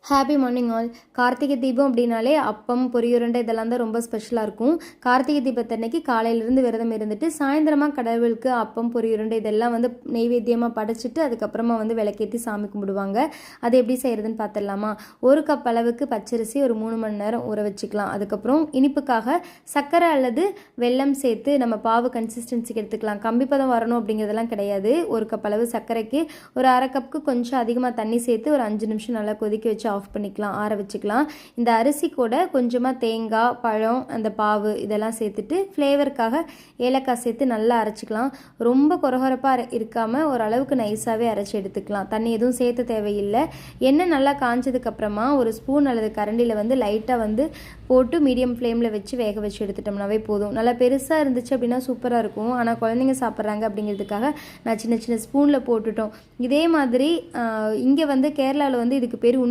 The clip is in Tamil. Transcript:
Happy morning all. Karthigai Deepam அப்படின்னாலே அப்பம், பொரியுருண்டை இதெல்லாம் தான் ரொம்ப ஸ்பெஷலாக இருக்கும். கார்த்திகை தீபத்தன்னைக்கு காலையிலேருந்து விரதம் இருந்துட்டு சாயந்தரமாக கடவுளுக்கு அப்பம், பொரியுருண்டை இதெல்லாம் நெய்வேத்தியமாக படைச்சிட்டு அதுக்கப்புறமா விளக்கேற்றி சாமி கும்பிடுவாங்க. அது எப்படி செய்கிறதுன்னு பார்த்துடலாமா? 1 கப் அளவுக்கு பச்சரிசி ஒரு 3 மணி நேரம் ஊற வச்சுக்கலாம். அதுக்கப்புறம் இனிப்புக்காக சர்க்கரை அல்லது வெல்லம் சேர்த்து நம்ம பாவு கன்சிஸ்டன்சிக்கு எடுத்துக்கலாம். கம்பிப்பதம் வரணும் அப்படிங்கிறதெல்லாம் கிடையாது. 1 கப் அளவு சர்க்கரைக்கு ஒரு 1/2 கப்புக்கு கொஞ்சம் அதிகமாக தண்ணி சேர்த்து ஒரு 5 நிமிஷம் நல்லா கொதிக்க வச்சு ஆஃப் பண்ணிக்கலாம், ஆற வச்சுக்கலாம். இந்த அரிசி கூட கொஞ்சமாக தேங்காய், பழம், அந்த பாவு இதெல்லாம் சேர்த்துட்டு ஃப்ளேவருக்காக ஏலக்காய் சேர்த்து நல்லா அரைச்சிக்கலாம். ரொம்ப கொரகொரப்பாக இருக்காமல் ஓரளவுக்கு நைஸாகவே அரைச்சி எடுத்துக்கலாம். தண்ணி எதுவும் சேர்த்து தேவையில்லை. எண்ணெய் நல்லா காஞ்சதுக்கப்புறமா ஒரு ஸ்பூன் அல்லது கரண்டியில் லைட்டாக போட்டு மீடியம் ஃப்ளேமில் வச்சு வேக வச்சு எடுத்துட்டோம்னாவே போதும். நல்லா பெருசாக இருந்துச்சு அப்படின்னா சூப்பராக இருக்கும். ஆனால் குழந்தைங்க சாப்பிட்றாங்க அப்படிங்கிறதுக்காக நான் சின்ன சின்ன ஸ்பூனில் போட்டுட்டோம். இதே மாதிரி இங்கே கேரளாவில் இதுக்கு பேர் உண்ணி